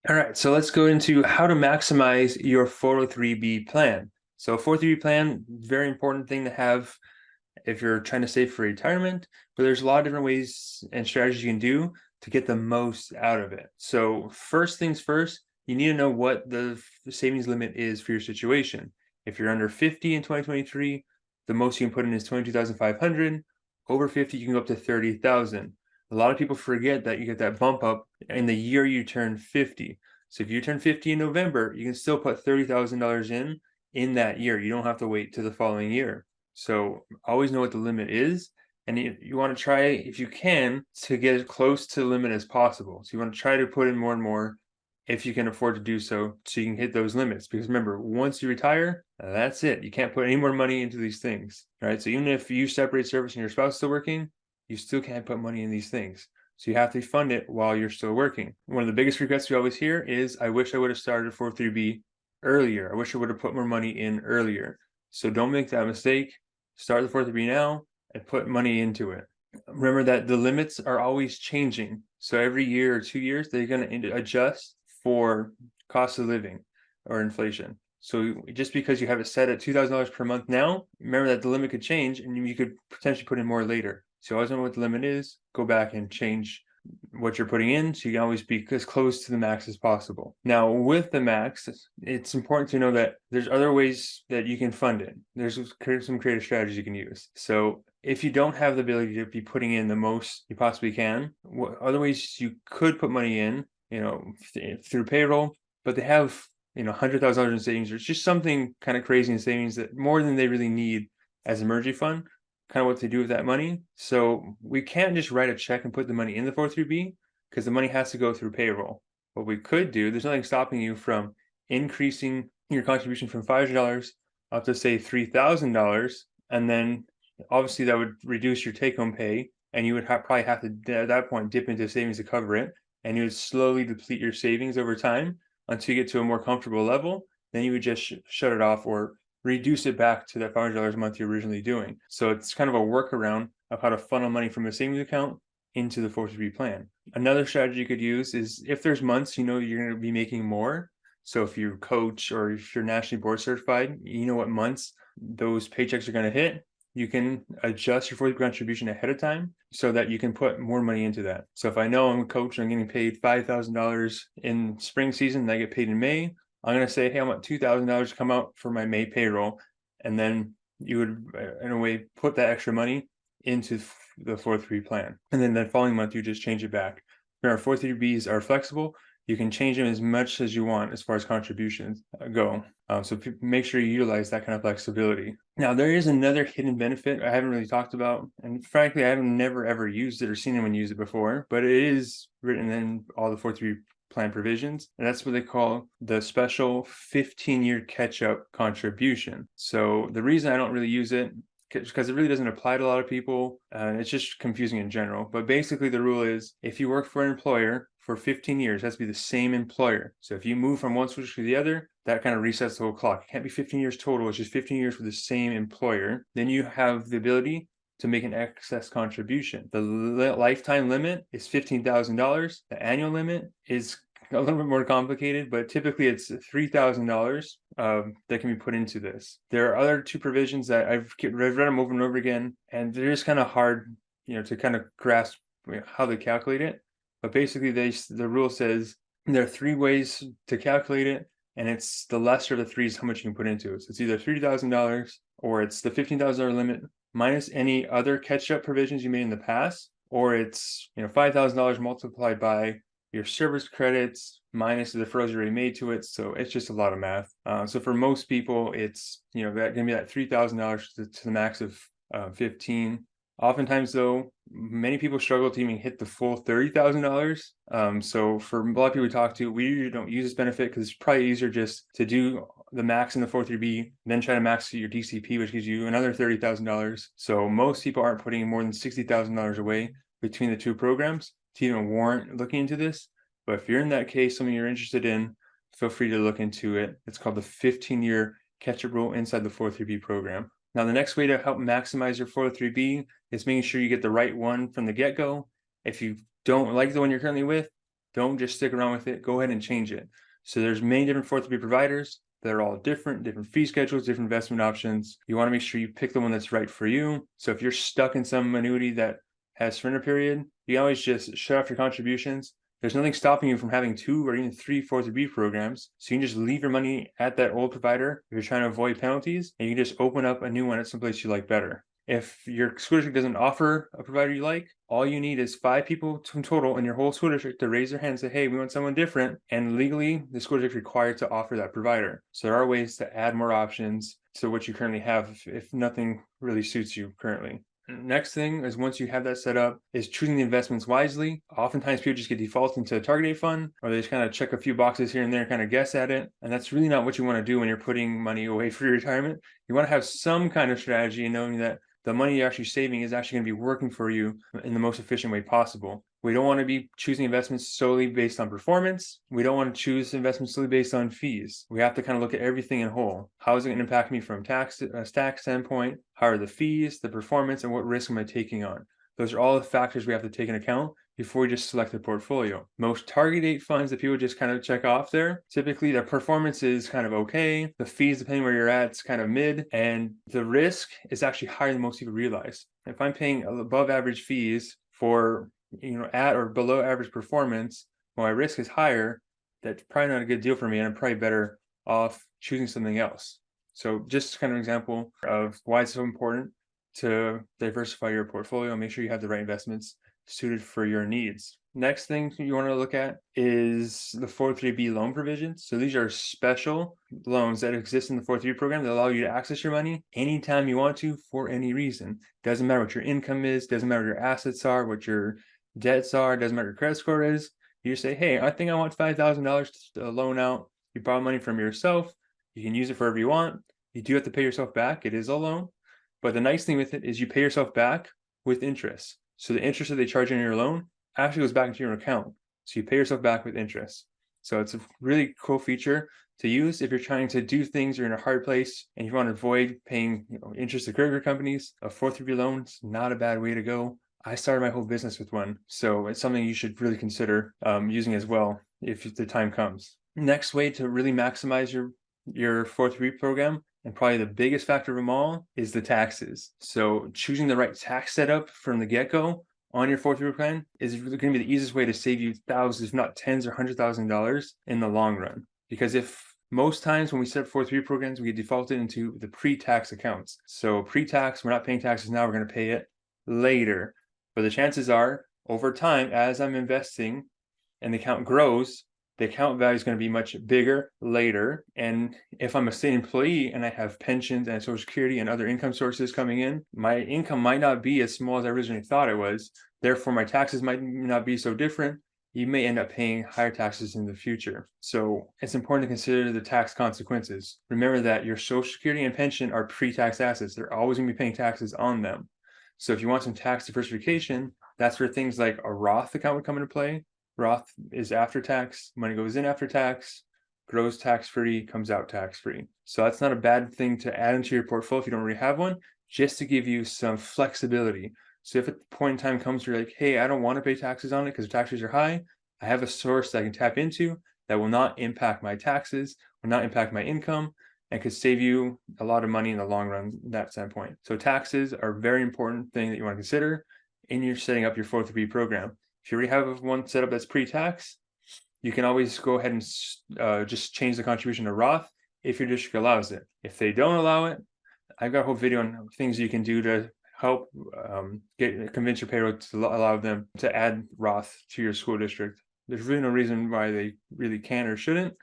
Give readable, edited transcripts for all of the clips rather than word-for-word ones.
All right, so let's go into how to maximize your 403b plan. So 403b plan, very important thing to have if you're trying to save for retirement, but there's a lot of different ways and strategies you can do to get the most out of it. So first things first, you need to know what the savings limit is for your situation. If you're under 50 in 2023, the most you can put in is 22,500. Over 50, you can go up to 30,000. A lot of people forget that you get that bump up in the year you turn 50. So if you turn 50 in November, you can still put $30,000 in that year. You don't have to wait to the following year. So always know what the limit is, and you want to try, if you can, to get as close to the limit as possible. So you want to try to put in more and more if you can afford to do so you can hit those limits. Because remember, once you retire, that's it. You can't put any more money into these things, right? So even if you separate service and your spouse is still working, you still can't put money in these things. So you have to fund it while you're still working. One of the biggest regrets we always hear is, I wish I would have started 403b earlier. I wish I would have put more money in earlier. So don't make that mistake. Start the 403b now and put money into it. Remember that the limits are always changing. So every year or 2 years, they're going to adjust for cost of living or inflation. So just because you have it set at $2,000 per month now, remember that the limit could change and you could potentially put in more later. So always know what the limit is, go back and change what you're putting in so you can always be as close to the max as possible. Now, with the max, it's important to know that there's other ways that you can fund it. There's some creative strategies you can use. So if you don't have the ability to be putting in the most you possibly can, other ways you could put money in, through payroll, but they have, $100,000 in savings, or it's just something kind of crazy in savings that more than they really need as an emergency fund, kind of what to do with that money. So we can't just write a check and put the money in the 403b because the money has to go through payroll. What we could do, there's nothing stopping you from increasing your contribution from $500 up to say $3,000, and then obviously that would reduce your take-home pay, and you would probably have to at that point dip into savings to cover it, and you would slowly deplete your savings over time until you get to a more comfortable level. Then you would just shut it off or reduce it back to that $500 a month you're originally doing. So it's kind of a workaround of how to funnel money from a savings account into the 403b plan. Another strategy you could use is, if there's months you're going to be making more. So if you coach or if you're nationally board certified, you know what months those paychecks are going to hit. You can adjust your 403b contribution ahead of time so that you can put more money into that. So if I know I'm a coach and I'm getting paid $5,000 in spring season and I get paid in May, I'm going to say, hey, I want $2,000 to come out for my May payroll. And then you would, in a way, put that extra money into the 403b plan. And then that following month, you just change it back. Remember, 403bs are flexible. You can change them as much as you want as far as contributions go. So make sure you utilize that kind of flexibility. Now, there is another hidden benefit I haven't really talked about, and frankly, I have never ever used it or seen anyone use it before, but it is written in all the 403b plan provisions, and that's what they call the special 15-year catch-up contribution. So the reason I don't really use it, because it really doesn't apply to a lot of people, it's just confusing in general. But basically the rule is, if you work for an employer for 15 years, it has to be the same employer. So if you move from one switch to the other, that kind of resets the whole clock. It can't be 15 years total, it's just 15 years for the same employer. Then you have the ability to make an excess contribution. The lifetime limit is $15,000. The annual limit is a little bit more complicated, but typically it's $3,000 that can be put into this. There are other two provisions that I've read them over and over again, and they're just kind of hard, to kind of grasp how they calculate it. But basically, the rule says there are three ways to calculate it, and it's the lesser of the three is how much you can put into it. So it's either $3,000 or it's the $15,000 limit minus any other catch-up provisions you made in the past, or it's $5,000 multiplied by your service credits minus the deferrals you already made to it. So it's just a lot of math. So for most people, it's that going to be that $3,000 to the max of 15. Oftentimes, though, many people struggle to even hit the full $30,000. So for a lot of people we talk to, we usually don't use this benefit because it's probably easier just to do the max in the 403b, then try to max your DCP, which gives you another $30,000. So most people aren't putting more than $60,000 away between the two programs to even warrant looking into this. But if you're in that case, something you're interested in, feel free to look into it. It's called the 15-year catch-up rule inside the 403b program. Now, the next way to help maximize your 403b is making sure you get the right one from the get-go. If you don't like the one you're currently with, Don't just stick around with it. Go ahead and change it. So there's many different 403B providers. They're all different fee schedules, different investment options. You want to make sure you pick the one that's right for you. So if you're stuck in some annuity that has surrender period, you can always just shut off your contributions. There's nothing stopping you from having 2 or even 3 403B programs. So you can just leave your money at that old provider if you're trying to avoid penalties, and you can just open up a new one at some place you like better. If your school district doesn't offer a provider you like, all you need is 5 people in total in your whole school district to raise their hand and say, hey, we want someone different. And legally, the school district is required to offer that provider. So there are ways to add more options to what you currently have if nothing really suits you currently. Next thing is, once you have that set up, is choosing the investments wisely. Oftentimes people just get defaulted into a target date fund, or they just kind of check a few boxes here and there and kind of guess at it. And that's really not what you want to do when you're putting money away for your retirement. You want to have some kind of strategy and knowing that the money you're actually saving is actually going to be working for you in the most efficient way possible. We don't want to be choosing investments solely based on performance. We don't want to choose investments solely based on fees. We have to kind of look at everything in whole. How is it going to impact me from tax standpoint? How are the fees, the performance, and what risk am I taking on? Those are all the factors we have to take into account before we just select the portfolio. Most target date funds that people just kind of check off there, typically their performance is kind of okay. The fees, depending where you're at, it's kind of mid, and the risk is actually higher than most people realize. If I'm paying above average fees for at or below average performance, while my risk is higher, that's probably not a good deal for me, and I'm probably better off choosing something else. So just kind of an example of why it's so important to diversify your portfolio. Make sure you have the right investments suited for your needs. Next thing you want to look at is the 403B loan provisions. So these are special loans that exist in the 403B program that allow you to access your money anytime you want to for any reason. Doesn't matter what your income is, doesn't matter what your assets are, what your debts are, doesn't matter what your credit score is. You just say, hey, I think I want $5,000 to loan out. You borrow money from yourself. You can use it for whatever you want. You do have to pay yourself back. It is a loan. But the nice thing with it is you pay yourself back with interest. So the interest that they charge on your loan actually goes back into your account. So you pay yourself back with interest. So it's a really cool feature to use if you're trying to do things, you're in a hard place, and you want to avoid paying interest to credit card companies. A 403B loan is not a bad way to go. I started my whole business with one. So it's something you should really consider using as well if the time comes. Next way to really maximize your 403B program, and probably the biggest factor of them all, is the taxes. So choosing the right tax setup from the get-go on your 403B plan is really going to be the easiest way to save you thousands, if not tens or $100,000 in the long run. Because if most times when we set up 403B programs, we get defaulted into the pre-tax accounts. So pre-tax, we're not paying taxes now, we're going to pay it later. But the chances are, over time, as I'm investing and the account grows, the account value is going to be much bigger later. And if I'm a state employee and I have pensions and Social Security and other income sources coming in, my income might not be as small as I originally thought it was. Therefore, my taxes might not be so different. You may end up paying higher taxes in the future. So it's important to consider the tax consequences. Remember that your Social Security and pension are pre-tax assets. They're always going to be paying taxes on them. So if you want some tax diversification, that's where things like a Roth account would come into play. Roth is after tax, money goes in after tax, grows tax-free, comes out tax-free. So that's not a bad thing to add into your portfolio if you don't already have one, just to give you some flexibility. So if at the point in time comes where you're like, hey, I don't want to pay taxes on it because the tax rates are high, I have a source that I can tap into that will not impact my taxes, will not impact my income, and could save you a lot of money in the long run from that standpoint. So taxes are a very important thing that you want to consider in your setting up your 403B program. If you already have one set up that's pre-tax, you can always go ahead and just change the contribution to Roth if your district allows it. If they don't allow it, I've got a whole video on things you can do to help convince your payroll to allow them to add Roth to your school district. There's really no reason why they really can or shouldn't.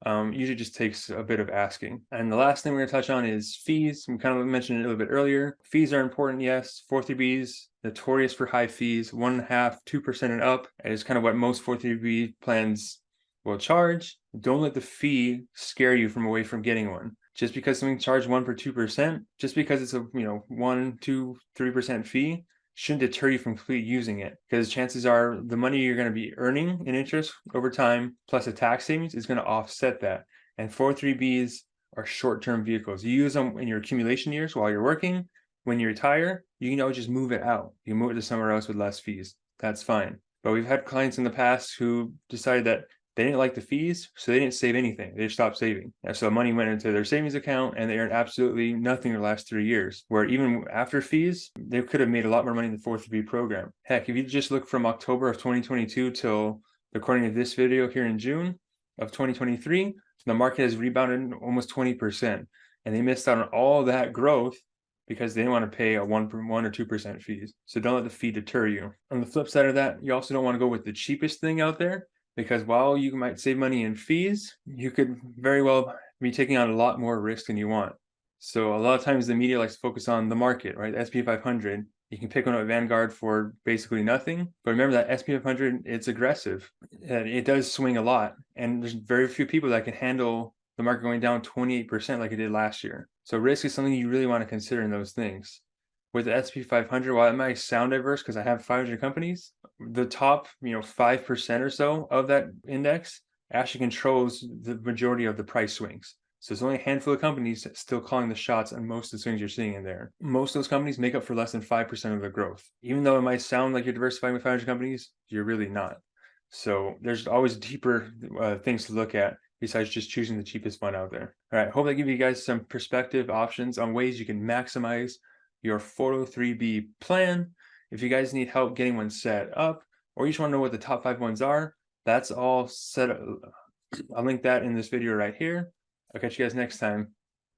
Usually just takes a bit of asking. And the last thing we're going to touch on is fees. We kind of mentioned it a little bit earlier. Fees are important, yes. 403Bs, notorious for high fees, 1.5%, 2% and up. And it's kind of what most 403B plans will charge. Don't let the fee scare you away from getting one. Just because something charged 1% or 2%, just because it's a 1%, 2%, 3% fee, shouldn't deter you from completely using it, because chances are the money you're going to be earning in interest over time plus a tax savings is going to offset that. And 403Bs are short-term vehicles. You use them in your accumulation years while you're working. When you retire, you can always just move it out. You move it to somewhere else with less fees. That's fine. But we've had clients in the past who decided that they didn't like the fees, so they didn't save anything. They just stopped saving. And so money went into their savings account and they earned absolutely nothing the last 3 years, where even after fees, they could have made a lot more money in the 403B program. Heck, if you just look from October of 2022 till the recording of this video here in June of 2023, the market has rebounded almost 20%. And they missed out on all that growth because they didn't want to pay a 1 or 2% fees. So don't let the fee deter you. On the flip side of that, you also don't want to go with the cheapest thing out there, because while you might save money in fees, you could very well be taking on a lot more risk than you want. So a lot of times the media likes to focus on the market, right? The S&P 500. You can pick one at Vanguard for basically nothing. But remember that S&P 500, it's aggressive. It does swing a lot. And there's very few people that can handle the market going down 28% like it did last year. So risk is something you really want to consider in those things. With the S&P 500, while it might sound diverse because I have 500 companies, the top 5% or so of that index actually controls the majority of the price swings. So it's only a handful of companies still calling the shots on most of the swings you're seeing in there. Most of those companies make up for less than 5% of the growth. Even though it might sound like you're diversifying with 500 companies, you're really not. So there's always deeper things to look at besides just choosing the cheapest one out there. All right, hope that give you guys some perspective options on ways you can maximize your 403B plan. If you guys need help getting one set up, or you just want to know what the top 5 ones are, that's all set up. I'll link that in this video right here. I'll catch you guys next time.